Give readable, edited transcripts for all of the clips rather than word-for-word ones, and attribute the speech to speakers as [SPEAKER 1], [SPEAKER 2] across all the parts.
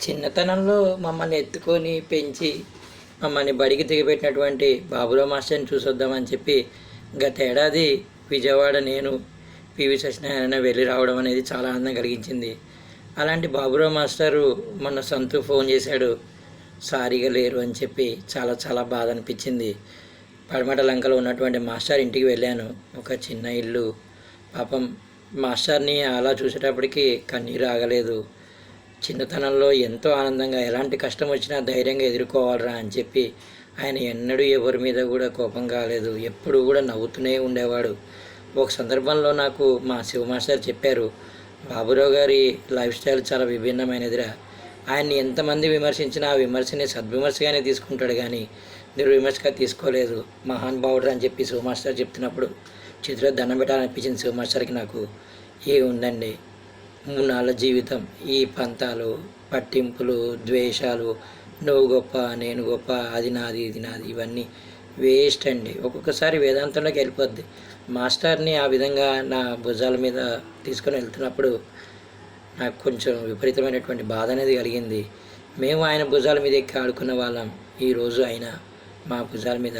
[SPEAKER 1] చిన్నతనంలో మమ్మల్ని ఎత్తుకొని పెంచి మమ్మల్ని బడికి దిగబెట్టినటువంటి బాబురావు మాస్టర్ని చూసొద్దామని చెప్పి గత ఏడాది విజయవాడ నేను పివి సత్యనారాయణ వెళ్ళి రావడం అనేది చాలా ఆనందం కలిగించింది. అలాంటి బాబురావు మాస్టరు మొన్న సంతు ఫోన్ చేశాడు, సారీగా లేరు అని చెప్పి. చాలా చాలా బాధ అనిపించింది. పడమట లంకలో ఉన్నటువంటి మాస్టర్ ఇంటికి వెళ్ళాను. ఒక చిన్న ఇల్లు. పాపం మాస్టర్ని అలా చూసేటప్పటికి కన్నీరు ఆగలేదు. చిన్నతనంలో ఎంతో ఆనందంగా ఎలాంటి కష్టం వచ్చినా ధైర్యంగా ఎదుర్కోవాలరా అని చెప్పి ఆయన ఎన్నడూ ఎవరి మీద కూడా కోపం కాలేదు. ఎప్పుడు కూడా నవ్వుతూనే ఉండేవాడు. ఒక సందర్భంలో నాకు మా శివ మాస్టర్ చెప్పారు, బాబురావు గారి లైఫ్ స్టైల్ చాలా విభిన్నమైనదిరా. ఆయన్ని ఎంతమంది విమర్శించినా ఆ విమర్శని సద్విమర్శగానే తీసుకుంటాడు కానీ నిర్విమర్శగా తీసుకోలేదు. మహానుభావుడు అని చెప్పి శివ మాస్టర్ చెప్తున్నప్పుడు చేతిలో దండం పెట్టాలనిపించింది శివ మాస్టర్కి. నాకు ఉందండి 3 నాళ్ళ జీవితం, ఈ పంతాలు, పట్టింపులు, ద్వేషాలు, నువ్వు గొప్ప నేను గొప్ప, అది నాది ఇది నాది, ఇవన్నీ వేస్ట్ అండి. ఒక్కొక్కసారి వేదాంతంలోకి వెళ్ళిపోద్ది. మాస్టర్ని ఆ విధంగా నా భుజాల మీద తీసుకొని వెళ్తున్నప్పుడు నాకు కొంచెం విపరీతమైనటువంటి బాధ అనేది కలిగింది. మేము ఆయన భుజాల మీద ఎక్కి ఆడుకున్న వాళ్ళం. ఈరోజు ఆయన మా భుజాల మీద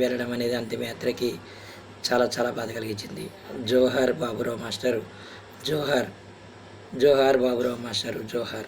[SPEAKER 1] వెళ్ళడం అనేది అంతిమయాత్రకి చాలా చాలా బాధ కలిగించింది. జోహార్ బాబురావు మాస్టరు, జోహార్. జోహార్ బాబురావు మాస్టరు, జోహార్.